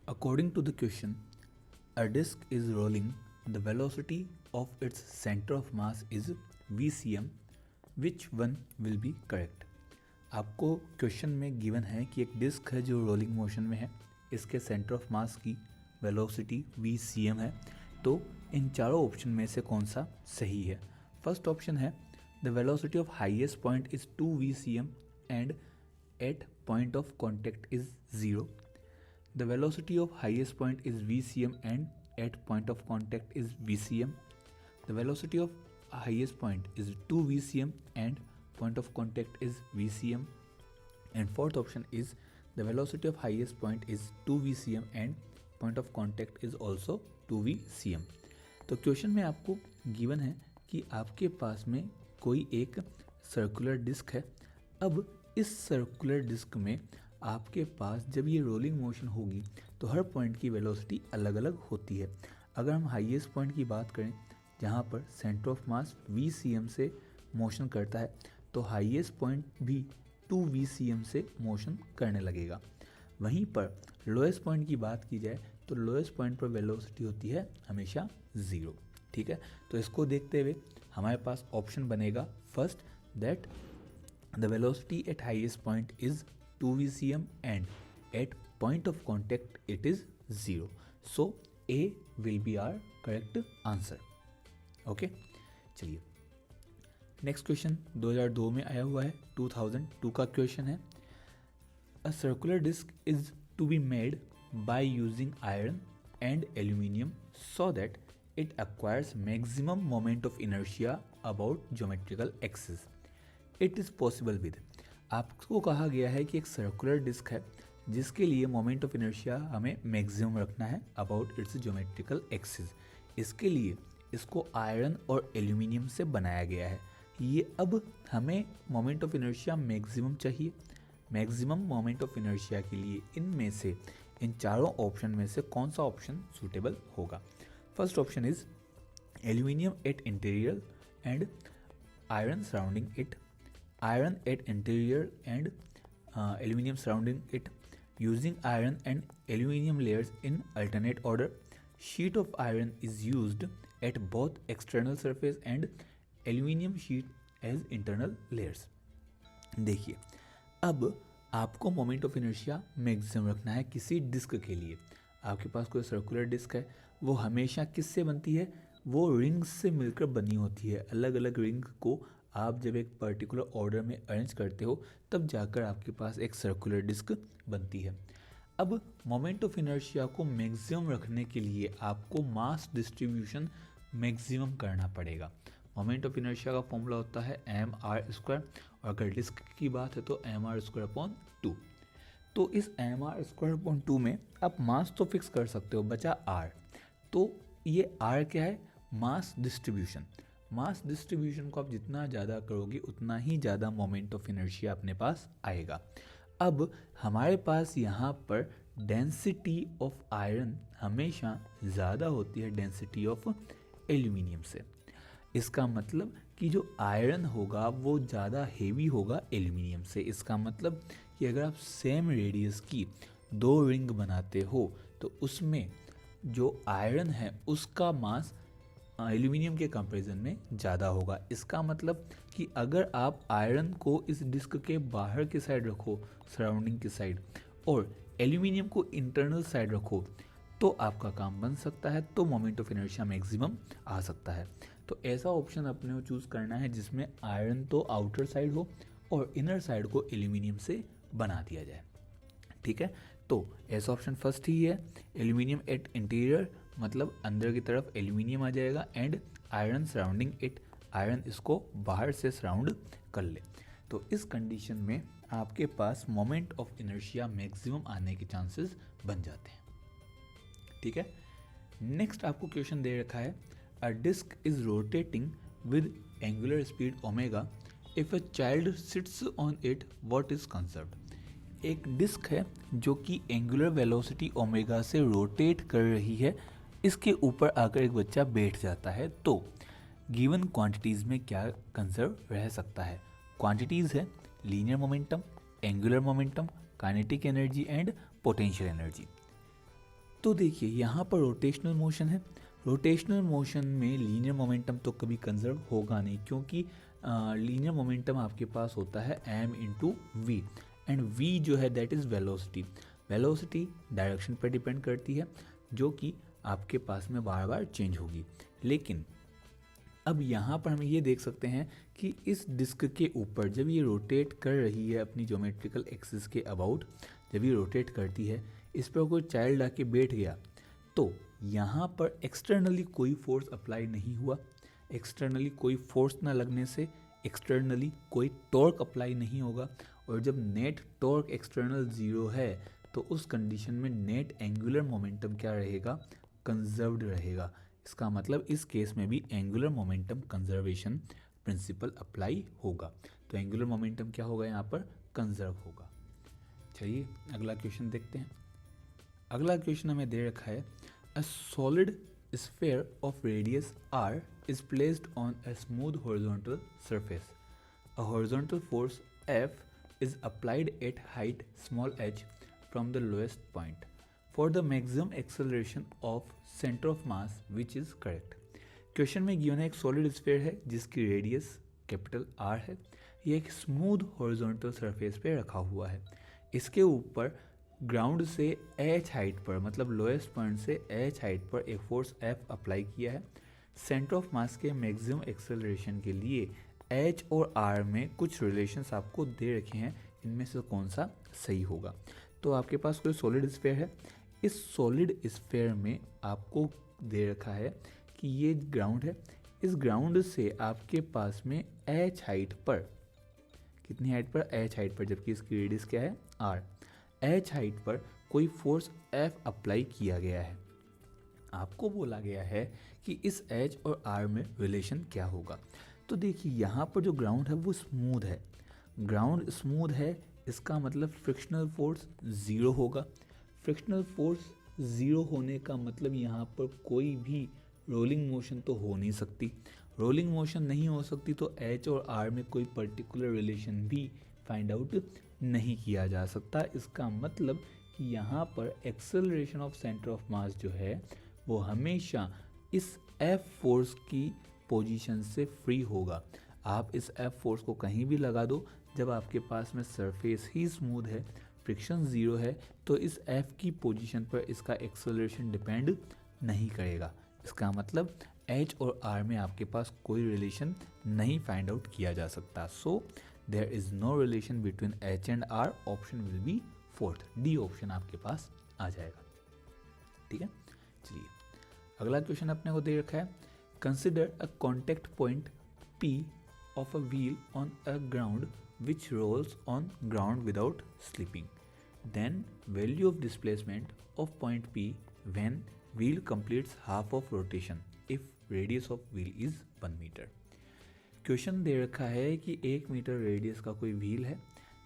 According to the question, a disk is rolling, the velocity of its center of mass is vcm, which one will be correct? आपको question में given है कि एक disc है जो rolling motion में है, इसके सेंटर ऑफ मास की वेलोसिटी vcm है, तो इन चारों ऑप्शन में से कौन सा सही है? फर्स्ट ऑप्शन है the velocity of highest point is 2 vcm and at point of contact is 0. The velocity of highest point is vcm and at point of contact is vcm. The velocity of highest point is 2 vcm and point of contact is vcm. And fourth option is the velocity of highest point is 2 vcm and point of contact is also 2 vcm. तो question में आपको given है कि आपके पास में कोई एक circular disc है. अब इस सर्कुलर डिस्क में आपके पास जब ये रोलिंग मोशन होगी तो हर पॉइंट की वेलोसिटी अलग अलग होती है. अगर हम हाईएस्ट पॉइंट की बात करें जहाँ पर सेंटर ऑफ मास vcm से मोशन करता है, तो हाईएस्ट पॉइंट भी 2 vcm से मोशन करने लगेगा. वहीं पर लोएस्ट पॉइंट की बात की जाए तो लोएस्ट पॉइंट पर वेलोसिटी होती है हमेशा 0. ठीक है, तो इसको देखते हुए हमारे पास ऑप्शन बनेगा first, that the velocity at highest point is 2 vcm and at point of contact it is 0. So A will be our correct answer. Okay, चलिए नेक्स्ट क्वेश्चन 2002 में आया हुआ है, 2002 का क्वेश्चन है. A circular disk is to be made by using iron and aluminium so that it acquires maximum moment of inertia about geometrical axis. It is possible with. आपको कहा गया है कि एक सर्कुलर डिस्क है जिसके लिए मोमेंट ऑफ इनर्शिया हमें मैक्सिमम रखना है अबाउट इट्स ज्योमेट्रिकल एक्सिस. इसके लिए इसको आयरन और एल्यूमिनियम से बनाया गया है. ये अब हमें मोमेंट ऑफ इनर्शिया मैक्सिमम चाहिए. मैक्सिमम मोमेंट ऑफ इनर्शिया के लिए इनमें से इन चारों ऑप्शन में से कौन सा ऑप्शन सूटेबल होगा? First option is aluminium at interior and iron surrounding it. Iron at interior and aluminum surrounding it. Using iron and aluminum layers in alternate order. Sheet of iron is used at both external surface and aluminum sheet as internal layers. देखिए, अब आपको moment of inertia maximum रखना है किसी disc के लिए. आपके पास कोई सर्कुलर डिस्क है, वो हमेशा किससे बनती है? वो रिंग्स से मिलकर बनी होती है. अलग अलग रिंग को आप जब एक पर्टिकुलर ऑर्डर में अरेंज करते हो तब जाकर आपके पास एक सर्कुलर डिस्क बनती है. अब मोमेंट ऑफ इनर्शिया को मैक्सिमम रखने के लिए आपको मास डिस्ट्रीब्यूशन मैक्सिमम करना पड़ेगा. मोमेंट ऑफ इनर्शिया का फॉर्मूला होता है mr², और अगर डिस्क की बात है तो mr²/2. तो इस mr²/2 में आप मास तो फिक्स कर सकते हो, बचा r. तो ये r क्या है? Mass distribution. मास डिस्ट्रीब्यूशन को आप जितना ज़्यादा करोगे उतना ही ज़्यादा मोमेंट ऑफ इनर्शिया अपने पास आएगा. अब हमारे पास यहाँ पर डेंसिटी ऑफ आयरन हमेशा ज़्यादा होती है डेंसिटी ऑफ एल्यूमिनियम से. इसका मतलब कि जो आयरन होगा वो ज़्यादा हेवी होगा एल्यूमिनियम से. इसका मतलब कि अगर आप सेम रेडियस की 2 रिंग बनाते हो तो उसमें जो आयरन है उसका मास एल्यूमिनियम के कंपैरिजन में ज़्यादा होगा. इसका मतलब कि अगर आप आयरन को इस डिस्क के बाहर की साइड रखो, सराउंडिंग की साइड, और एल्यूमिनियम को इंटरनल साइड रखो तो आपका काम बन सकता है. तो मोमेंट ऑफ इनर्शिया मैक्सिमम आ सकता है. तो ऐसा ऑप्शन अपने को चूज़ करना है जिसमें आयरन तो आउटर साइड हो और इनर साइड को एल्यूमिनियम से बना दिया जाए. ठीक है, तो ऐसा ऑप्शन फर्स्ट ही है. एल्यूमिनियम एट इंटीरियर मतलब अंदर की तरफ एल्यूमिनियम आ जाएगा, and iron surrounding it, iron इसको बाहर से सराउंड कर ले. तो इस कंडीशन में आपके पास मोमेंट ऑफ इनर्शिया मैक्सिमम आने के चांसेस बन जाते हैं. ठीक है, नेक्स्ट आपको क्वेश्चन दे रखा है, a disc is rotating with angular speed omega, if a child sits on it what is conserved. एक डिस्क है जो कि एंगुलर वेलोसिटी ओमेगा से रोटेट कर रही है, इसके ऊपर आकर एक बच्चा बैठ जाता है, तो गिवन क्वांटिटीज़ में क्या कंजर्व रह सकता है? क्वांटिटीज़ है linear momentum, angular momentum, kinetic energy and potential energy. तो देखिए यहाँ पर रोटेशनल मोशन है। रोटेशनल मोशन में लीनियर मोमेंटम तो कभी कंजर्व होगा नहीं, क्योंकि लीनियर मोमेंटम आपके पास होता है m into v, and v जो है that is velocity. Velocity direction पर डिपेंड करती है, जो कि आपके पास में बार बार चेंज होगी। लेकिन अब यहाँ पर हम ये देख सकते हैं कि इस डिस्क के ऊपर जब ये रोटेट कर रही है अपनी ज्योमेट्रिकल एक्सिस के अबाउट, जब ये रोटेट करती है, इस पर कोई चाइल्ड आके बैठ गया तो यहाँ पर एक्सटर्नली कोई फोर्स अप्लाई नहीं हुआ। एक्सटर्नली कोई फोर्स ना लगने से एक्सटर्नली कोई टॉर्क अप्लाई नहीं होगा, और जब नेट टॉर्क एक्सटर्नल ज़ीरो है तो उस कंडीशन में नेट एंगुलर मोमेंटम क्या रहेगा, कंजर्व्ड रहेगा। इसका मतलब इस केस में भी angular momentum conservation principal apply होगा। तो एंगुलर मोमेंटम क्या होगा, यहाँ पर कंजर्व होगा। चलिए अगला क्वेश्चन देखते हैं। अगला क्वेश्चन हमें दे रखा है, a solid sphere of radius r is placed on a smooth horizontal surface. A horizontal force F is applied at height small h from the lowest point for the maximum acceleration of center of mass which is correct. Question में given है एक solid sphere है जिसकी radius capital R है। ये एक smooth horizontal surface पे रखा हुआ है। इसके ऊपर ग्राउंड से h हाइट पर, मतलब लोएस्ट पॉइंट से h हाइट पर एक फोर्स F अप्लाई किया है। सेंटर ऑफ मास के मैक्सिमम एक्सेलरेशन के लिए h और r में कुछ रिलेशंस आपको दे रखे हैं, इनमें से कौन सा सही होगा। तो आपके पास कोई सॉलिड स्फीयर है, इस सॉलिड स्फीयर में आपको दे रखा है कि ये ग्राउंड है, इस ग्राउंड से आपके पास में h हाइट पर, कितनी हाइट पर, h हाइट पर, जबकि इसकी रेडियस क्या है r, h हाइट पर कोई फोर्स F अप्लाई किया गया है। आपको बोला गया है कि इस h और r में रिलेशन क्या होगा। तो देखिए यहाँ पर जो ग्राउंड है वो स्मूथ है। ग्राउंड स्मूथ है, इसका मतलब फ्रिक्शनल फोर्स ज़ीरो होगा। फ्रिक्शनल फोर्स ज़ीरो होने का मतलब यहाँ पर कोई भी रोलिंग मोशन तो हो नहीं सकती। रोलिंग मोशन नहीं हो सकती तो h और r में कोई पर्टिकुलर रिलेशन भी फाइंड आउट नहीं किया जा सकता। इसका मतलब कि यहाँ पर acceleration of centre of mass जो है वो हमेशा इस F फोर्स की पोजीशन से फ्री होगा। आप इस F फोर्स को कहीं भी लगा दो, जब आपके पास में सरफेस ही स्मूथ है, फ्रिक्शन ज़ीरो है, तो इस F की पोजीशन पर इसका एक्सेलरेशन डिपेंड नहीं करेगा। इसका मतलब H और R में आपके पास कोई रिलेशन नहीं फाइंड आउट किया जा सकता। So there is no relation between H and R। Option will be fourth, d option आपके पास आ जाएगा। ठीक है, चलिए अगला क्वेश्चन अपने को दे रखा है, consider a contact point P of a wheel on a ground which rolls on ground without slipping. Then value of displacement of point P when wheel completes half of rotation if radius of wheel is 1 meter. Question दे रखा है कि 1 metre radius का कोई wheel है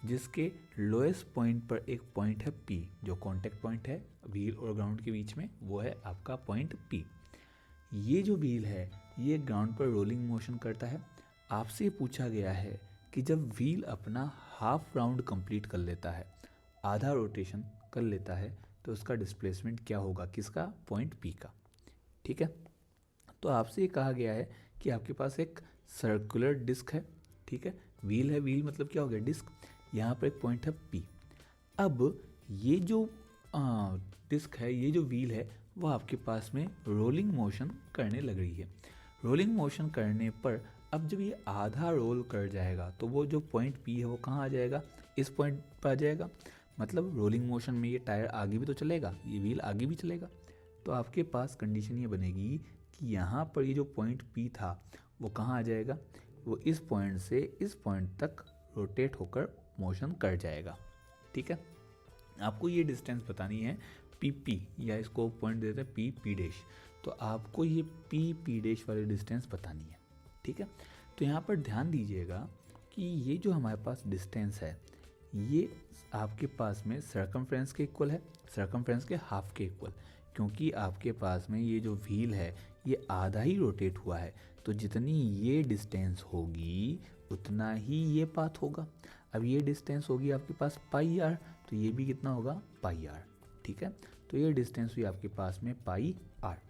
जिसके lowest point पर एक पॉइंट है P, जो कॉन्टेक्ट पॉइंट है व्हील और ग्राउंड के बीच में, वो है आपका पॉइंट P। ये जो व्हील है ये ग्राउंड पर रोलिंग मोशन करता है। आपसे पूछा गया है कि जब व्हील अपना हाफ राउंड कंप्लीट कर लेता है, आधा रोटेशन कर लेता है, तो उसका डिस्प्लेसमेंट क्या होगा, किसका, पॉइंट P का। ठीक है, तो आपसे ये कहा गया है कि आपके पास एक सर्कुलर डिस्क है। ठीक है, व्हील है, व्हील मतलब क्या हो गया, डिस्क, यहाँ पर एक पॉइंट है P। अब ये जो डिस्क है, ये जो व्हील है, वो आपके पास में रोलिंग मोशन करने लग रही है। रोलिंग मोशन करने पर अब जब ये आधा रोल कर जाएगा तो वो जो पॉइंट P है वो कहाँ आ जाएगा, इस पॉइंट पर आ जाएगा। मतलब रोलिंग मोशन में ये टायर आगे भी तो चलेगा, ये व्हील आगे भी चलेगा। तो आपके पास कंडीशन ये बनेगी कि यहाँ पर ये जो पॉइंट P था वो कहाँ आ जाएगा, वो इस पॉइंट से इस पॉइंट तक रोटेट होकर मोशन कर जाएगा। ठीक है, आपको ये डिस्टेंस बतानी है PP, या इसको पॉइंट देते हैं P डैश। तो आपको ये P डैश वाली डिस्टेंस बतानी है। ठीक है, तो यहाँ पर ध्यान दीजिएगा कि ये जो हमारे पास डिस्टेंस है ये आपके पास में सर्कमफ्रेंस के इक्वल है, सर्कमफ्रेंस के हाफ के इक्वल, क्योंकि आपके पास में ये जो व्हील है ये आधा ही रोटेट हुआ है। तो जितनी ये डिस्टेंस होगी उतना ही ये पाथ होगा। अब ये डिस्टेंस होगी आपके पास पाई r, तो ये भी कितना होगा, पाई r। ठीक है, तो ये डिस्टेंस हुई आपके पास में पाई आर।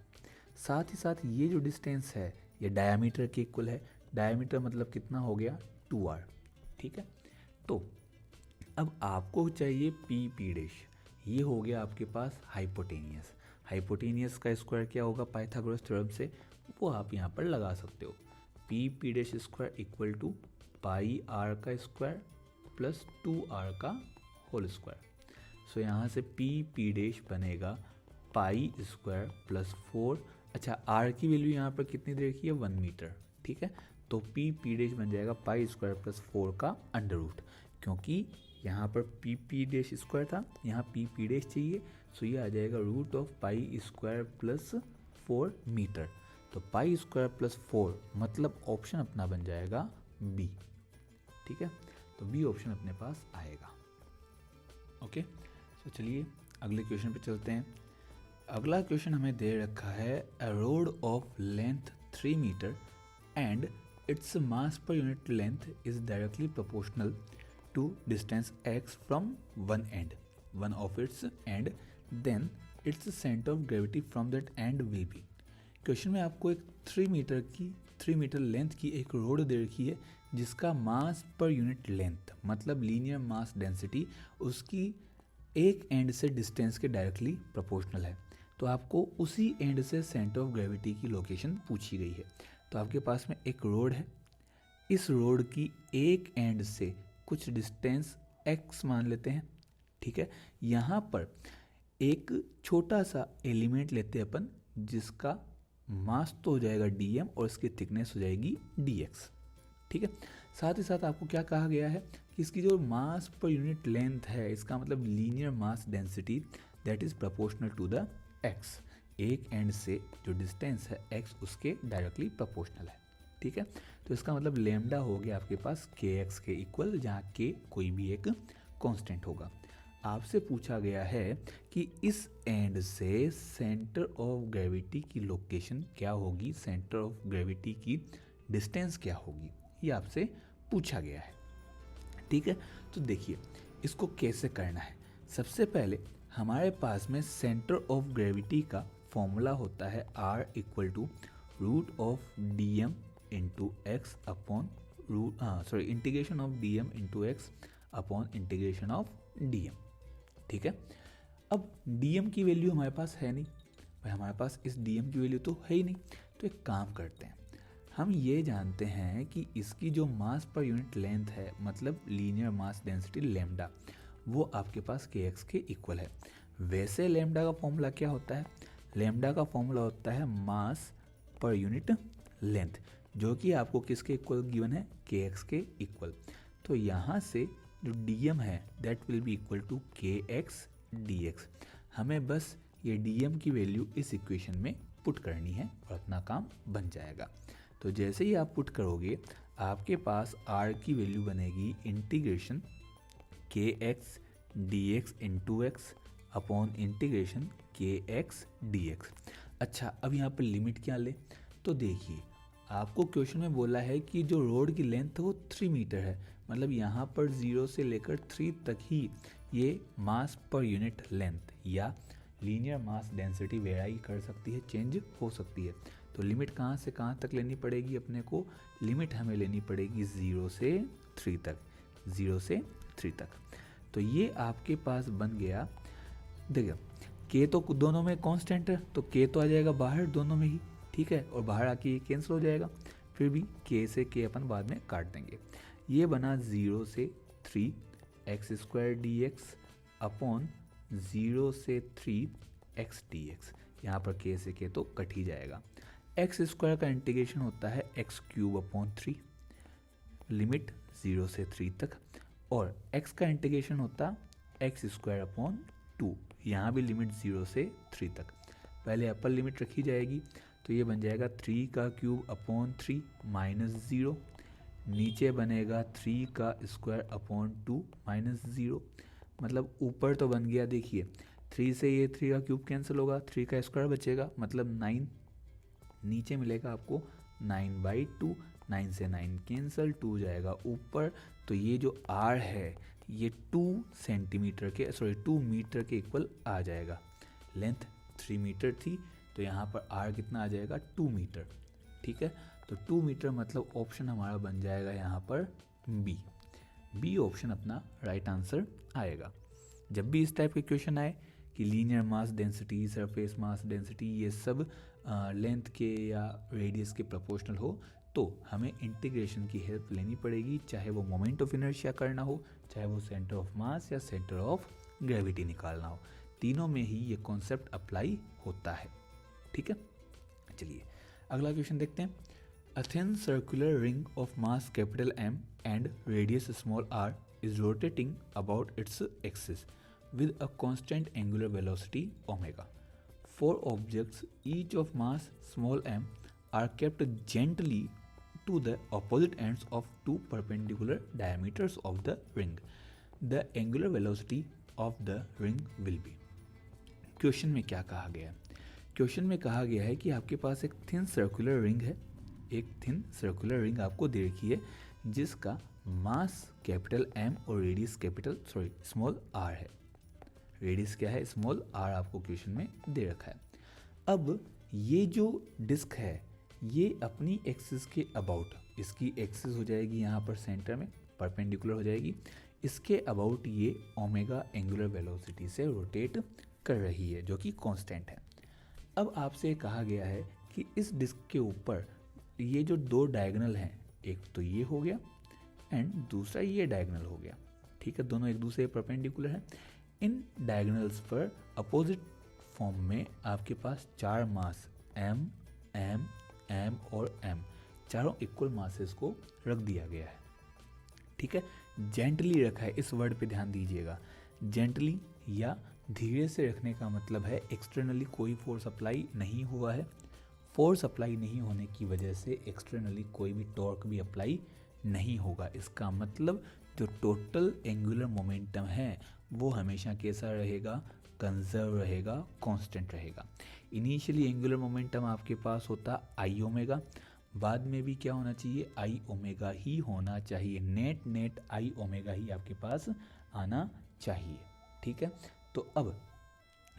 साथ ही साथ ये जो डिस्टेंस है ये डायामीटर के इक्वल है। डायामीटर मतलब कितना हो गया 2r। ठीक है, तो अब आपको चाहिए पी पी डैश। ये हो गया आपके पास हाइपोटेनियस। हाइपोटेनियस का स्क्वायर क्या होगा पाइथागोरस थ्योरम से, वो आप यहाँ पर लगा सकते हो। P p dash square equal to pi r का स्क्वायर प्लस 2r का होल स्क्वायर। सो यहाँ से पी पी डैश बनेगा पाई स्क्वायर प्लस 4। अच्छा, आर की वैल्यू यहाँ पर कितनी दे रखी है 1 मीटर। ठीक है, तो पी पी डैश बन जाएगा पाई स्क्वायर प्लस 4 का अंडर रूट, क्योंकि यहाँ पर पी पी डैश स्क्वायर था, यहाँ पी पी डैश चाहिए, सो ये आ जाएगा root of pi square plus 4 metre. तो पाई स्क्वायर प्लस 4 मतलब ऑप्शन अपना बन जाएगा बी। ठीक है, तो बी ऑप्शन अपने पास आएगा। ओके, तो चलिए अगले क्वेश्चन पे चलते हैं। अगला क्वेश्चन हमें दे रखा है a rod of length 3 metre and its mass per unit length is directly proportional to distance x from one of its end, then its center of gravity from that end will be। Question में आपको एक 3 metre length की एक road दे रखी है जिसका मास per unit length मतलब linear mass density उसकी एक एंड से डिस्टेंस के डायरेक्टली प्रोपोर्शनल है। तो आपको उसी एंड से सेंटर ऑफ ग्रेविटी की लोकेशन पूछी गई है। तो आपके पास में एक रोड है, इस रोड की एक एंड से कुछ डिस्टेंस x मान लेते हैं। ठीक है, यहाँ पर एक छोटा सा एलिमेंट लेते हैं अपन जिसका मास तो हो जाएगा dm और इसकी थिकनेस हो जाएगी dx। ठीक है, साथ ही साथ आपको क्या कहा गया है कि इसकी जो मास पर यूनिट लेंथ है, इसका मतलब linear mass density that is proportional to the x। एक एंड से जो डिस्टेंस है x उसके डायरेक्टली प्रोपोर्शनल है। ठीक है, तो इसका मतलब लेमडा हो गया आपके पास kx के इक्वल, जहाँ k कोई भी एक कांस्टेंट होगा। आपसे पूछा गया है कि इस एंड से सेंटर ऑफ ग्रेविटी की लोकेशन क्या होगी, सेंटर ऑफ ग्रेविटी की डिस्टेंस क्या होगी, ये आपसे पूछा गया है। ठीक है, तो देखिए इसको कैसे करना है। सबसे पहले हमारे पास में सेंटर ऑफ ग्रेविटी का फॉर्मूला होता है r equal to root of d m into x upon integration of d m into x upon integration of d m. ठीक है, अब डी एम की वैल्यू हमारे पास है नहीं भाई, हमारे पास इस डी एम की वैल्यू तो है ही नहीं। तो एक काम करते हैं, हम ये जानते हैं कि इसकी जो मास पर यूनिट लेंथ है मतलब लीनियर मास डेंसिटी लेमडा, वो आपके पास के एक्स के इक्वल है। वैसे लेमडा का फॉर्मूला क्या होता है, लेमडा का फॉर्मूला होता है मास पर यूनिट लेंथ, जो कि आपको किसके इक्वल गिवन है, के एक्स के इक्वल। तो यहाँ से जो डी एम है that will be equal to k x d x. हमें बस ये डी एम की वैल्यू इस इक्वेशन में पुट करनी है और अपना काम बन जाएगा। तो जैसे ही आप पुट करोगे आपके पास r की वैल्यू बनेगी इंटीग्रेशन के x d x into x upon integration के एक्स डी एक्स। अच्छा, अब यहाँ पर लिमिट क्या ले, तो देखिए आपको क्वेश्चन में बोला है कि जो रोड की लेंथ है वो 3 मीटर है, मतलब यहाँ पर 0 से लेकर 3 तक ही ये मास पर यूनिट लेंथ या लीनियर मास डेंसिटी वेराई कर सकती है, चेंज हो सकती है। तो लिमिट कहाँ से कहाँ तक लेनी पड़ेगी अपने को, लिमिट हमें लेनी पड़ेगी 0 से 3 तक, 0 से 3 तक। तो ये आपके पास बन गया, देखिए के तो दोनों में कांस्टेंट है तो के तो आ जाएगा बाहर दोनों में ही। ठीक है, और बाहर आके ये कैंसिल हो जाएगा, फिर भी के से के अपन बाद में काट देंगे। ये बना 0 से 3 x square D x upon 0 से 3 एक्स डी एक्स। यहाँ पर के से के तो कट ही जाएगा। एक्स स्क्वायर का इंटीग्रेशन होता है एक्स क्यूब अपॉन 3, लिमिट 0 से 3 तक, और x का इंटीग्रेशन होता एक्स स्क्वायर अपॉन 2, यहाँ भी लिमिट 0 से 3 तक। पहले अपर लिमिट रखी जाएगी तो ये बन जाएगा 3 का क्यूब अपॉन 3 माइनस 0, नीचे बनेगा 3 का स्क्वायर अपॉन 2 माइनस 0, मतलब ऊपर तो बन गया, देखिए 3 से ये 3 का क्यूब कैंसिल होगा, 3 का स्क्वायर बचेगा मतलब 9, नीचे मिलेगा आपको 9/2, 9 से 9 कैंसिल, 2 जाएगा ऊपर। तो ये जो r है ये 2 मीटर के इक्वल आ जाएगा। लेंथ 3 मीटर थी, तो यहाँ पर r कितना आ जाएगा 2 मीटर। ठीक है, तो 2 मीटर मतलब ऑप्शन हमारा बन जाएगा यहाँ पर बी ऑप्शन अपना राइट आंसर आएगा। जब भी इस टाइप के क्वेश्चन आए कि linear mass density, surface mass density, ये सब लेंथ के या रेडियस के प्रोपोर्शनल हो, तो हमें इंटीग्रेशन की हेल्प लेनी पड़ेगी, चाहे वो मोमेंट ऑफ इनर्शिया करना हो, चाहे वो सेंटर ऑफ मास या सेंटर ऑफ ग्रेविटी निकालना हो, तीनों में ही ये कॉन्सेप्ट अप्लाई होता है। ठीक है, चलिए अगला क्वेश्चन देखते हैं। A thin circular ring of mass capital M and radius small r is rotating about its axis with a constant angular velocity omega. Four objects, each of mass small m, are kept gently to the opposite ends of two perpendicular diameters of the ring. The angular velocity of the ring will be. Question में क्या कहा गया है? Question में कहा गया है कि आपके पास एक थिन सर्कुलर रिंग है, एक थिन सर्कुलर रिंग आपको दे रखी है जिसका मास कैपिटल M और रेडियस स्मॉल r है। रेडियस क्या है? स्मॉल r आपको क्वेश्चन में दे रखा है। अब ये जो डिस्क है ये अपनी एक्सिस के अबाउट, इसकी एक्सिस हो जाएगी यहाँ पर सेंटर में परपेंडिकुलर हो जाएगी, इसके अबाउट ये ओमेगा एंगुलर वेलोसिटी से रोटेट कर रही है जो कि कांस्टेंट है। अब आपसे कहा गया है कि इस डिस्क के ऊपर ये जो दो डायगोनल हैं, एक तो ये हो गया एंड दूसरा ये डायगोनल हो गया। ठीक है, दोनों एक दूसरे परपेंडिकुलर हैं। इन डायगोनल्स पर अपोजिट फॉर्म में आपके पास चार मास m, m, m और m, चारों इक्वल मासेस को रख दिया गया है। ठीक है, जेंटली रखा है, इस वर्ड पे ध्यान दीजिएगा। जेंटली या धीरे से रखने का मतलब है एक्सटर्नली कोई फोर्स अप्लाई नहीं हुआ है। फोर्स अप्लाई नहीं होने की वजह से एक्सटर्नली कोई भी टॉर्क भी अप्लाई नहीं होगा। इसका मतलब जो टोटल एंगुलर मोमेंटम है वो हमेशा कैसा रहेगा? कंजर्व रहेगा, कांस्टेंट रहेगा। इनिशियली एंगुलर मोमेंटम आपके पास होता आई ओमेगा, बाद में भी क्या होना चाहिए? आई ओमेगा ही होना चाहिए। नेट आई ओमेगा ही आपके पास आना चाहिए। ठीक है, तो अब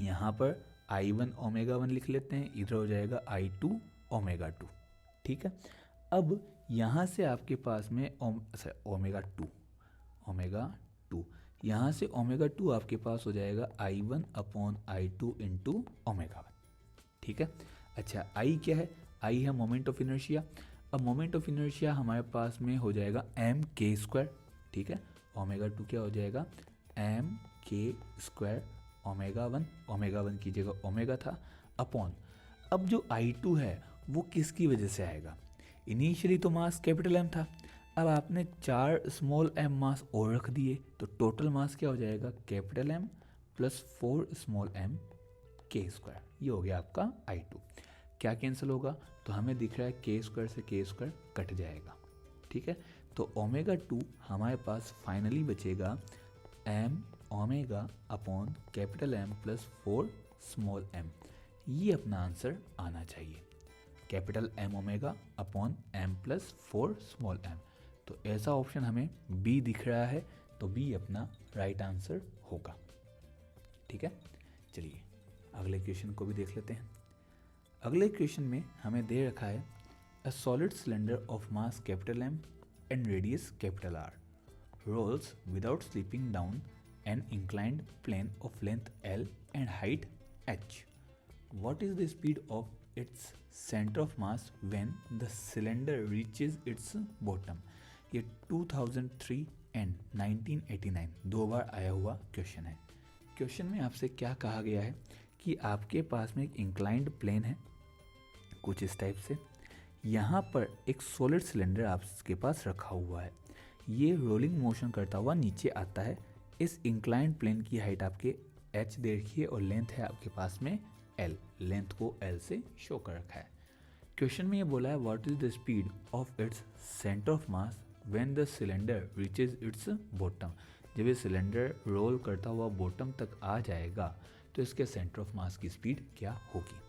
यहाँ पर I1 ओमेगा 1 लिख लेते हैं, इधर हो जाएगा I2 ओमेगा 2। ठीक है, अब यहाँ से आपके पास में ओमेगा 2, यहाँ से ओमेगा 2 आपके पास हो जाएगा I1 upon I2 into omega 1। ठीक है, अच्छा I क्या है? I है मोमेंट ऑफ इनर्शिया। अब मोमेंट ऑफ इनर्शिया हमारे पास में हो जाएगा एम के स्क्वायर। ठीक है, ओमेगा 2 क्या हो जाएगा? एम के स्क्वायर ओमेगा 1 की जगह ओमेगा था अपॉन, अब जो I2 है वो किसकी वजह से आएगा? इनिशियली तो मास कैपिटल M था, अब आपने 4 स्मॉल m मास और रख दिए तो टोटल मास क्या हो जाएगा? Capital M plus 4 small m के स्क्वायर। ये हो गया आपका I2। क्या कैंसिल होगा? तो हमें दिख रहा है के स्क्वायर से के स्क्वायर कट जाएगा। ठीक है, तो ओमेगा 2 हमारे पास फाइनली बचेगा m omega upon capital M plus 4 small m। ये अपना आंसर आना चाहिए, capital M omega upon m plus 4 small m। तो ऐसा ऑप्शन हमें B दिख रहा है, तो B अपना राइट आंसर होगा। ठीक है, चलिए अगले क्वेश्चन को भी देख लेते हैं। अगले क्वेश्चन में हमें दे रखा है a solid cylinder of mass capital M and radius capital R rolls without slipping down an inclined plane of length L and height h. What is the speed of its center of mass when the cylinder reaches its bottom? ये 2003 and 1989 दो बार आया हुआ question है। Question में आपसे क्या कहा गया है कि आपके पास में एक इंक्लाइंड प्लेन है कुछ इस टाइप से, यहाँ पर एक सॉलिड सिलेंडर आपके पास रखा हुआ है, ये रोलिंग मोशन करता हुआ नीचे आता है। इस इंक्लाइंड प्लेन की हाइट आपके h दे रखी है और लेंथ है आपके पास में l, लेंथ को l से शो कर रखा है। क्वेश्चन में ये बोला है what is the speed of its centre of mass when the cylinder reaches it's bottom. जब ये सिलेंडर रोल करता हुआ बॉटम तक आ जाएगा तो इसके सेंटर ऑफ मास की स्पीड क्या होगी।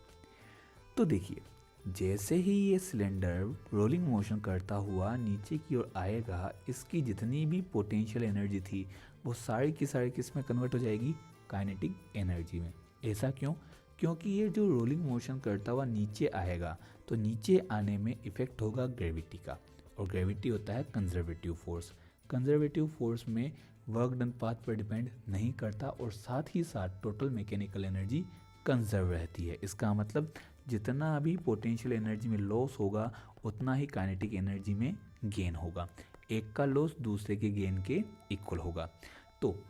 तो देखिए, जैसे ही ये सिलेंडर रोलिंग मोशन करता हुआ नीचे की ओर आएगा, इसकी जितनी भी पोटेंशियल एनर्जी थी वो सारी की सारी किस में कन्वर्ट हो जाएगी? काइनेटिक एनर्जी में। ऐसा क्यों? क्योंकि ये जो रोलिंग मोशन करता हुआ नीचे आएगा तो नीचे आने में इफेक्ट होगा ग्रेविटी का, और ग्रेविटी होता है कंजर्वेटिव फोर्स। कंजर्वेटिव फोर्स में वर्क डन पाथ पर डिपेंड नहीं करता और साथ ही साथ टोटल मैकेनिकल एनर्जी कंजर्व रहती है। इसका मतलब जितना भी पोटेंशियल एनर्जी में लॉस होगा उतना ही काइनेटिक एनर्जी में गेन होगा। एक का लॉस दूसरे के गेन के इक्वल होगा। तो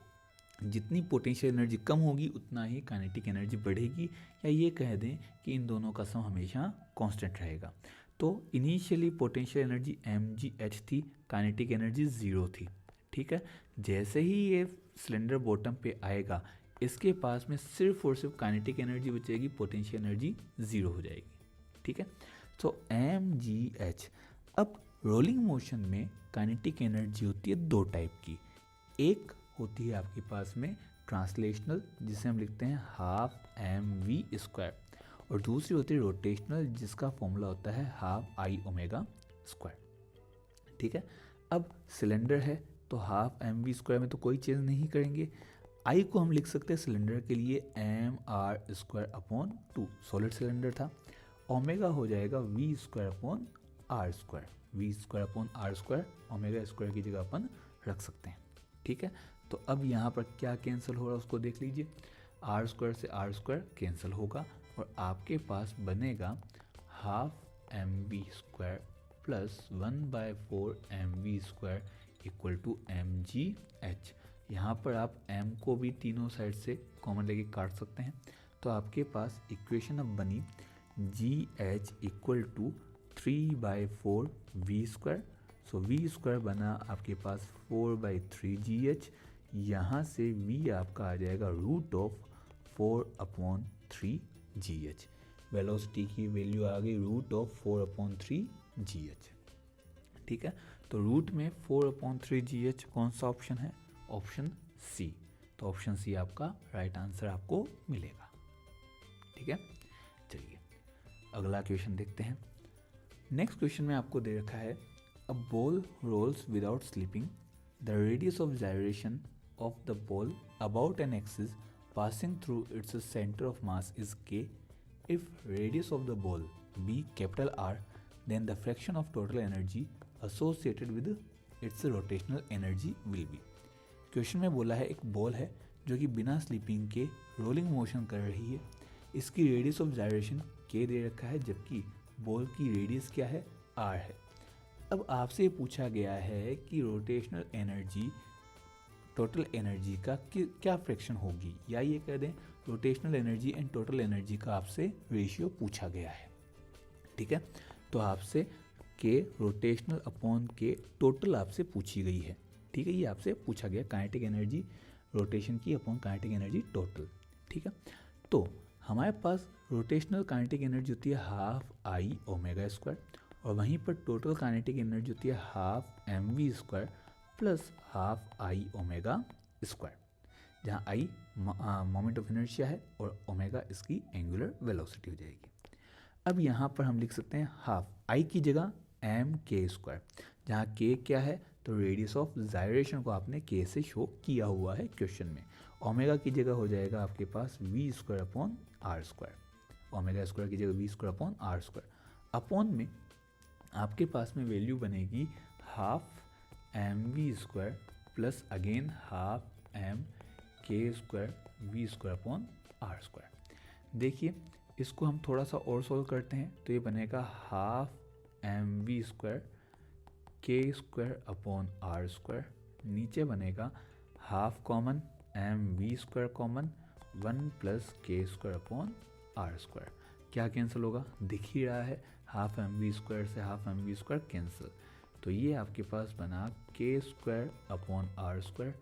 जितनी पोटेंशियल एनर्जी कम होगी उतना ही काइनेटिक एनर्जी बढ़ेगी, या ये कह दें कि इन दोनों का सम हमेशा कांस्टेंट रहेगा। तो इनिशियली पोटेंशियल एनर्जी mgh थी, काइनेटिक एनर्जी 0 थी। ठीक है, जैसे ही ये सिलेंडर बॉटम पे आएगा इसके पास में सिर्फ और सिर्फ काइनेटिक एनर्जी बचेगी, पोटेंशियल एनर्जी 0 हो जाएगी। ठीक है, तो mgh। अब रोलिंग मोशन में काइनेटिक एनर्जी होती है दो टाइप की। एक होती है आपके पास में ट्रांसलेशनल, जिसे हम लिखते हैं हाफ mv², और दूसरी होती है रोटेशनल, जिसका फॉर्मूला होता है हाफ I⍵²। ठीक है, अब सिलेंडर है तो हाफ mv² में तो कोई चेंज नहीं करेंगे। I को हम लिख सकते हैं सिलेंडर के लिए mr²/2, सॉलिड सिलेंडर था। ओमेगा हो जाएगा v²/r², v²/r², ओमेगा स्क्वायर की जगह अपन रख सकते हैं। ठीक है, तो अब यहाँ पर क्या कैंसिल हो रहा है उसको देख लीजिए। r² से r² कैंसिल होगा और आपके पास बनेगा half mv² plus 1/4 mv² equal to mgh। यहाँ पर आप m को भी तीनों साइड से कॉमन लेके काट सकते हैं। तो आपके पास इक्वेशन अब बनी gh equal to 3/4 v²। So v² बना आपके पास 4/3gh। यहाँ से v आपका आ जाएगा √4/3gh। वेलोसिटी की वैल्यू आ गई √4/3gh। ठीक है, तो रूट में 4/3gh कौन सा ऑप्शन है? Option c. तो ऑप्शन सी आपका राइट आंसर आपको मिलेगा। ठीक है, चलिए अगला क्वेश्चन देखते हैं। नेक्स्ट क्वेश्चन में आपको दे रखा है a ball rolls without slipping, the radius of gyration of the ball about an axis passing through its center of mass is k. If radius of the ball be capital R, then the fraction of total energy associated with its rotational energy will be। Question में बोला है एक ball है जो कि बिना sleeping के rolling motion कर रही है। इसकी रेडियस ऑफ gyration k दे रखा है, जबकि बॉल की रेडियस क्या है? r है। अब आपसे पूछा गया है कि रोटेशनल एनर्जी टोटल एनर्जी का क्या फ्रैक्शन होगी, या ये कह दें rotational energy and total energy का आपसे रेशियो पूछा गया है। ठीक है, तो आपसे के रोटेशनल अपॉन के टोटल आपसे पूछी गई है। ठीक है, ये आपसे पूछा गया काइनेटिक एनर्जी रोटेशन की अपॉन काइनेटिक एनर्जी टोटल। ठीक है, तो हमारे पास रोटेशनल काइनेटिक एनर्जी होती है हाफ I⍵² और वहीं पर टोटल काइनेटिक एनर्जी होती है half mv² plus half I⍵², जहाँ I मोमेंट ऑफ इनर्शिया है और ओमेगा इसकी एंगुलर वेलोसिटी हो जाएगी। अब यहाँ पर हम लिख सकते हैं हाफ I की जगह mk², जहाँ k क्या है? तो रेडियस ऑफ gyration को आपने k से शो किया हुआ है क्वेश्चन में। ओमेगा की जगह हो जाएगा आपके पास v²/r², ओमेगा स्क्वायर की जगह v²/r²। अपॉन में आपके पास में वैल्यू बनेगी half mv² plus again half mk² v²/r²। देखिए इसको हम थोड़ा सा और सोल्व करते हैं तो ये बनेगा हाफ mv² k²/r²। नीचे बनेगा half common mv² common 1 plus k²/r²। क्या कैंसिल होगा? दिख ही रहा है, हाफ mv² से हाफ mv² कैंसिल। तो ये आपके पास बना k²/r²।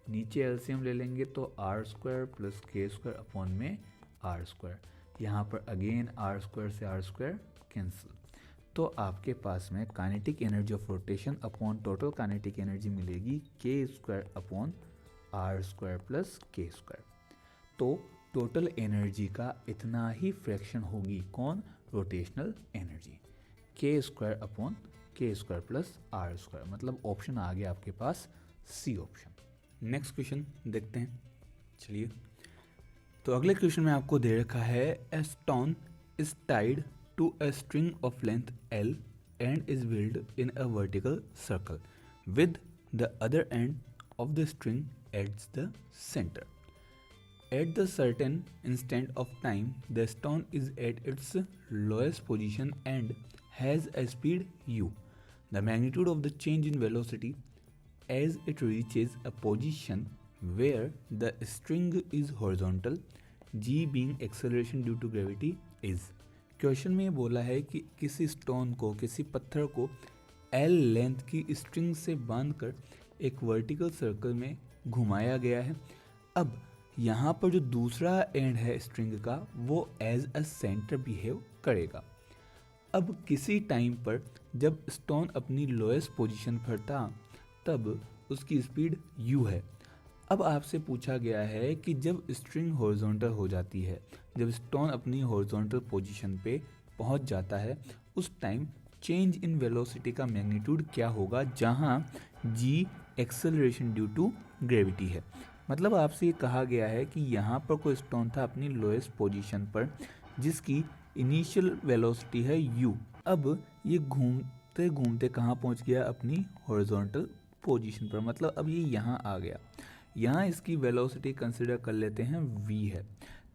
नीचे एलसीएम ले लेंगे तो r² प्लस k² में r²। यहाँ पर अगेन r² से r² कैंसिल। तो आपके पास में kinetic energy of rotation upon total kinetic energy मिलेगी k²/r² प्लस k²। तो टोटल एनर्जी का इतना ही फ्रैक्शन होगी, कौन? Rotational energy, k² plus r²। मतलब ऑप्शन आ गया आपके पास सी ऑप्शन। नेक्स्ट क्वेश्चन देखते हैं। चलिए तो अगले क्वेश्चन में आपको दे रखा है a stone is tied to a string of length L and is wheeled in a vertical circle with the other end of the string at the center. At the certain instant of time, the stone is at its lowest position and has a speed u. The magnitude of the change in velocity as it reaches a position where the string is horizontal, g being acceleration due to gravity is. Question में ये बोला है कि किसी stone को, किसी पत्थर को L लेंथ की स्ट्रिंग से बांधकर एक वर्टिकल सर्कल में घुमाया गया है। अब यहाँ पर जो दूसरा एंड है स्ट्रिंग का वो एज अ सेंटर बिहेव करेगा। अब किसी टाइम पर जब स्टोन अपनी लोएस्ट पोजीशन पर था तब उसकी स्पीड u है। अब आपसे पूछा गया है कि जब स्ट्रिंग हॉरिजॉन्टल हो जाती है, जब स्टोन अपनी हॉरिजॉन्टल पोजीशन पे पहुंच जाता है, उस टाइम चेंज इन वेलोसिटी का मैग्नीट्यूड क्या होगा, जहां g acceleration due to gravity है। मतलब आपसे ये कहा गया है कि यहाँ पर कोई स्टोन था अपनी लोएस्ट पोजीशन पर जिसकी इनिशियल वेलोसिटी है u। अब ये घूमते घूमते कहाँ पहुँच गया, अपनी हॉरिजॉन्टल पोजीशन पर। मतलब अब ये यहाँ आ गया। यहाँ इसकी वेलोसिटी कंसिडर कर लेते हैं v है,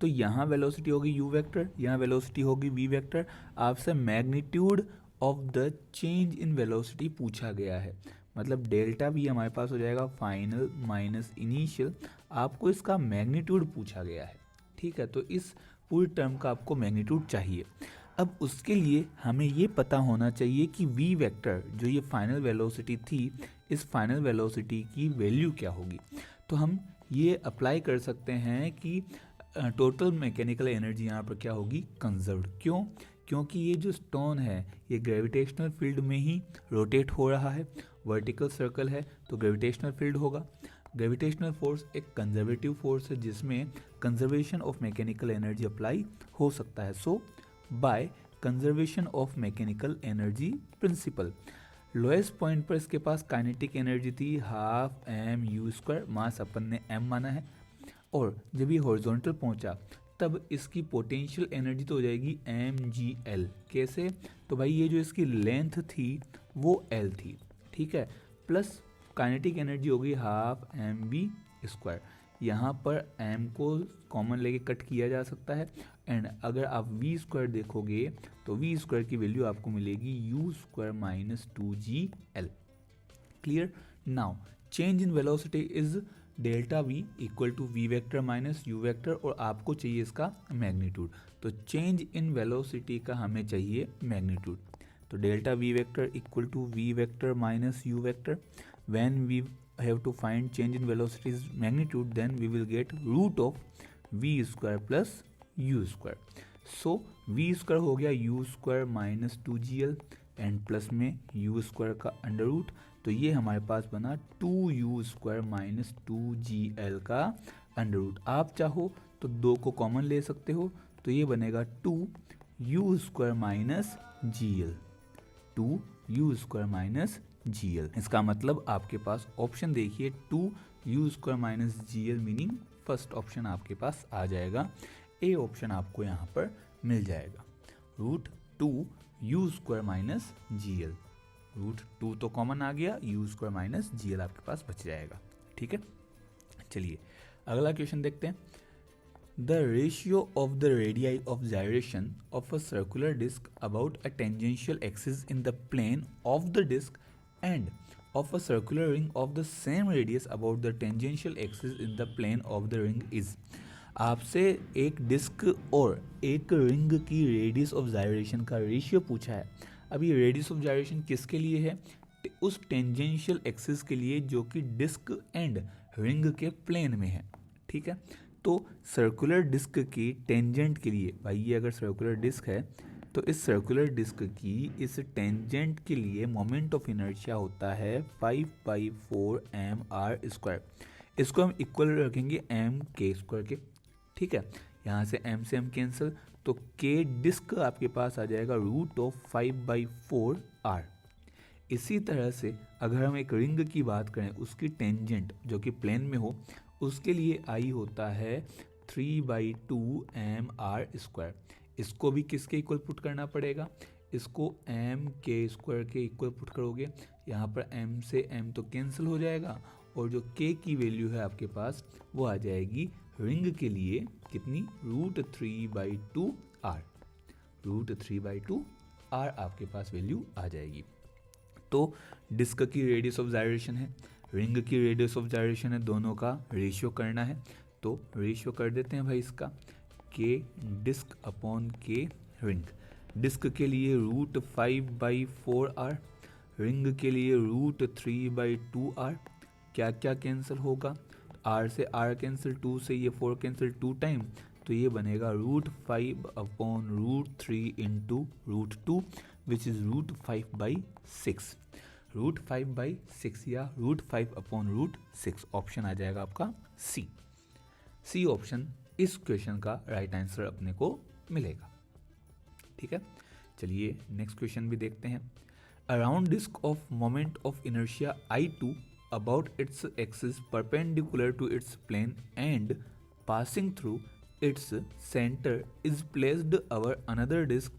तो यहाँ वेलोसिटी होगी u वेक्टर, यहाँ वेलोसिटी होगी v वेक्टर। आपसे magnitude of the change in velocity पूछा गया है, मतलब डेल्टा v हमारे पास हो जाएगा फाइनल माइनस इनिशियल। आपको इसका मैग्नीट्यूड पूछा गया है, ठीक है। तो इस पूरी टर्म का आपको मैग्नीट्यूड चाहिए। अब उसके लिए हमें ये पता होना चाहिए कि v वेक्टर जो ये फाइनल वेलोसिटी थी, इस फाइनल वेलोसिटी की वैल्यू क्या होगी। तो हम ये अप्लाई कर सकते हैं कि टोटल मैकेनिकल एनर्जी यहाँ पर क्या होगी, कंजर्व्ड। क्यों? क्योंकि ये जो स्टोन है ये ग्रेविटेशनल फील्ड में ही रोटेट हो रहा है, वर्टिकल सर्कल है तो ग्रेविटेशनल फील्ड होगा। ग्रेविटेशनल फोर्स एक कंजर्वेटिव फोर्स है जिसमें conservation of mechanical energy apply हो सकता है। So by conservation of mechanical energy principle, lowest point पर इसके पास काइनेटिक एनर्जी थी हाफ m(u²), मास अपन ने m माना है, और जब ये हॉरिजॉन्टल पहुंचा तब इसकी पोटेंशियल एनर्जी तो हो जाएगी mgl। कैसे? तो भाई ये जो इसकी लेंथ थी वो l थी, ठीक है, प्लस काइनेटिक एनर्जी होगी हाफ mv²। यहाँ पर m को कॉमन लेके कट किया जा सकता है, एंड अगर आप v² देखोगे तो v² की वैल्यू आपको मिलेगी u² minus 2gl। Clear? Now change in velocity is delta v equal to v vector minus u vector, और आपको चाहिए इसका मैग्नीट्यूड। तो चेंज इन वेलोसिटी का हमें चाहिए मैग्नीट्यूड, तो delta v vector equal to v vector minus u vector. When we have to find change in velocity's magnitude, then we will get root of v² plus u²। so v² हो गया u² minus 2gl and plus में u² का under root, तो ये हमारे पास बना 2u² minus 2gl का under root. आप चाहो तो 2 को कॉमन ले सकते हो, तो ये बनेगा 2u² minus gl, 2u² minus gl। इसका मतलब आपके पास ऑप्शन देखिए 2u² minus gl, meaning first option आपके पास आ जाएगा, ए ऑप्शन आपको यहाँ पर मिल जाएगा। Root 2u² minus gl, root 2 तो कॉमन आ गया, u² माइनस gl आपके पास बच जाएगा, ठीक है। चलिए अगला क्वेश्चन देखते हैं। The ratio of the radii of gyration of a circular disk about a tangential axis in the plane of the disk and of a circular ring of the same radius about the tangential axis in the plane of the ring is। आपसे एक disc और एक ring की radius of gyration का ratio पूछा है। अब ये रेडियस ऑफ जायरेशन किसके लिए है? उस टेंजेंशियल एक्सिस के लिए जो कि डिस्क एंड रिंग के प्लेन में है, ठीक है। तो सर्कुलर डिस्क की टेंजेंट के लिए, भाई ये अगर सर्कुलर डिस्क है तो इस सर्कुलर डिस्क की इस टेंजेंट के लिए मोमेंट ऑफ इनर्शिया होता है 5/4 mr²। इसको हम इक्वल रखेंगे mk² के, ठीक है। यहाँ से m से m कैंसिल, तो k डिस्क आपके पास आ जाएगा रूट ऑफ 5/4 r। इसी तरह से अगर हम एक रिंग की बात करें, उसकी टेंजेंट जो कि प्लेन में हो, उसके लिए आई होता है 3/2 mr²। इसको भी किसके इक्वल पुट करना पड़ेगा, इसको m के स्क्वायर के इक्वल पुट करोगे, यहाँ पर m से m तो कैंसिल हो जाएगा और जो k की वैल्यू है आपके पास वो आ जाएगी रिंग के लिए कितनी, √3/2r। √3/2r आपके पास वैल्यू आ जाएगी। तो डिस्क की रेडियस ऑफ जायरेशन है, रिंग की रेडियस ऑफ जायरेशन है, दोनों का रेशियो करना है। तो रेशियो कर देते हैं भाई इसका, k disc upon k ring. Disc के लिए √5/4r, रिंग के लिए √3/2r। क्या क्या कैंसिल होगा, r से r कैंसिल, 2 से ये 4 कैंसिल 2 टाइम, तो ये बनेगा √5/√3 इंटू √2 विच इज़ √5/6। √5/6 या √5/√6 ऑप्शन आ जाएगा आपका सी ऑप्शन इस क्वेश्चन का राइट आंसर अपने को मिलेगा। ठीक है, चलिए नेक्स्ट क्वेश्चन भी देखते हैं। Around disc of moment of inertia I2 about its axis perpendicular to its plane and passing through its center is placed our another disk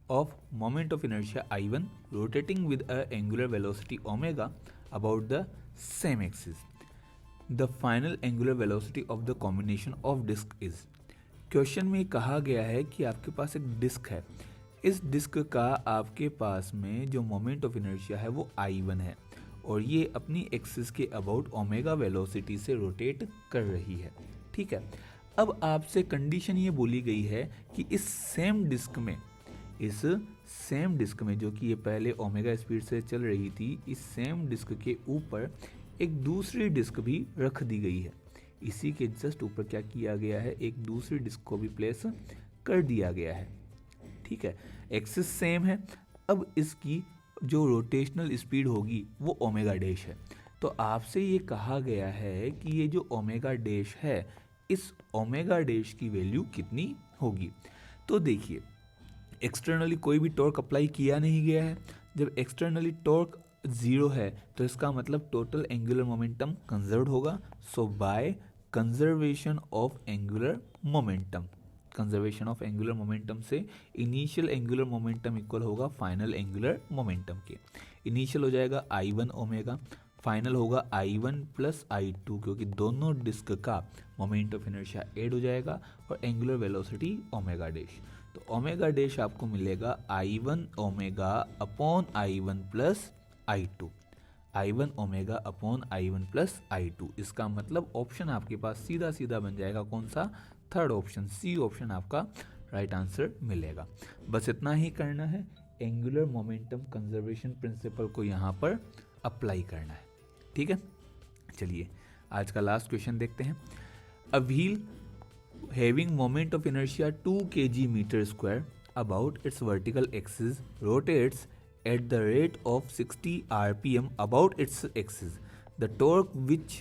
of moment of inertia I1 rotating with a angular velocity omega about the same axis. The final angular velocity of the combination of disk is। Question में कहा गया है कि आपके पास एक disc है, इस disc का आपके पास में जो मोमेंट ऑफ इनर्शिया है वो I1 है और ये अपनी एक्सिस के अबाउट ओमेगा वेलोसिटी से रोटेट कर रही है। ठीक है, अब आपसे कंडीशन ये बोली गई है कि इस सेम डिस्क में जो कि ये पहले ओमेगा स्पीड से चल रही थी, इस सेम डिस्क के ऊपर एक दूसरी डिस्क भी रख दी गई है। इसी के जस्ट ऊपर क्या किया गया है, एक दूसरी डिस्क को भी प्लेस कर दिया गया है। ठीक है, एक्सिस सेम है, अब इसकी जो रोटेशनल स्पीड होगी वो ओमेगा डैश है। तो आपसे ये कहा गया है कि ये जो ओमेगा डैश है, इस ओमेगा डैश की वैल्यू कितनी होगी। तो देखिए, एक्सटर्नली कोई भी टॉर्क अप्लाई किया नहीं गया है। जब एक्सटर्नली टॉर्क 0 है तो इसका मतलब टोटल एंगुलर मोमेंटम कंजर्व्ड होगा। So by conservation of angular momentum, conservation of angular momentum से इनिशियल एंगुलर मोमेंटम इक्वल होगा फाइनल एंगुलर मोमेंटम के। इनिशियल हो जाएगा I1 ओमेगा, फाइनल होगा I1 प्लस I2 क्योंकि दोनों डिस्क का मोमेंट ऑफ इनर्शिया ऐड हो जाएगा और एंगुलर वेलोसिटी ओमेगा डैश। तो ओमेगा डैश आपको मिलेगा I1 omega upon I1 plus I2, I1 omega upon I1 plus I2। इसका मतलब ऑप्शन आपके पास सीधा सीधा बन जाएगा कौन सा, थर्ड ऑप्शन, सी ऑप्शन आपका राइट आंसर मिलेगा। बस इतना ही करना है, एंगुलर मोमेंटम कंजर्वेशन प्रिंसिपल को यहाँ पर अप्लाई करना है। ठीक है, चलिए आज का लास्ट क्वेश्चन देखते हैं। A wheel having moment of inertia 2 kg metre square about its vertical axis rotates at the rate of 60 rpm about its axis. The torque which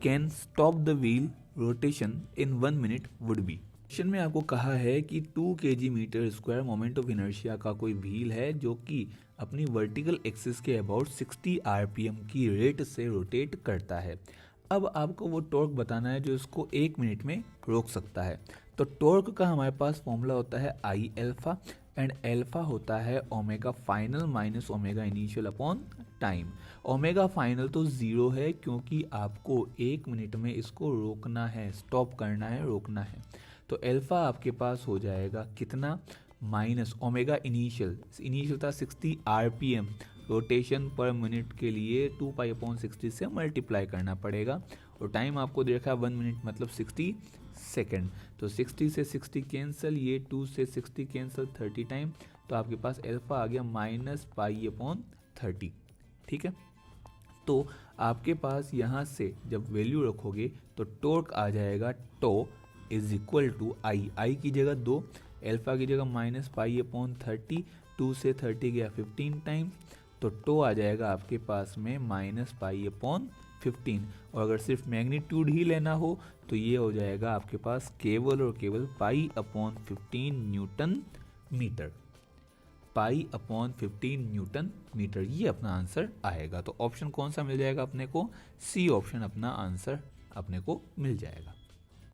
can stop the wheel rotation in 1 minute would be। Question में आपको कहा है कि 2 kg metre square moment of inertia का कोई wheel है जो कि अपनी वर्टिकल एक्सिस के अबाउट 60 rpm की रेट से रोटेट करता है। अब आपको वो टॉर्क बताना है जो इसको 1 मिनट में रोक सकता है। तो टॉर्क का हमारे पास फॉर्मूला होता है I अल्फा एंड अल्फा होता है omega final minus omega initial upon time. Omega final तो 0 है क्योंकि आपको 1 मिनट में इसको रोकना है, स्टॉप करना है, रोकना है। तो अल्फा आपके पास हो जाएगा कितना, माइनस ओमेगा इनिशियल था 60 rpm, रोटेशन पर मिनट के लिए 2π/60 से मल्टीप्लाई करना पड़ेगा और टाइम आपको देखा 1 मिनट मतलब 60 सेकेंड। तो 60 से 60 कैंसिल, ये 2 से 60 कैंसिल, 30 टाइम, तो आपके पास अल्फा आ गया -π/30। ठीक है, तो आपके पास यहाँ से जब वैल्यू रखोगे तो टॉर्क आ जाएगा टो इज इक्वल टू आई की जगह 2, अल्फा की जगह -π/30, 2 से 30 गया 15 टाइम, तो टो आ जाएगा आपके पास में -π/15। और अगर सिर्फ मैग्नीट्यूड ही लेना हो तो ये हो जाएगा आपके पास केवल और केवल π/15 न्यूटन मीटर, π/15 न्यूटन मीटर, ये अपना आंसर आएगा। तो ऑप्शन कौन सा मिल जाएगा अपने को, सी ऑप्शन अपना आंसर अपने को मिल जाएगा।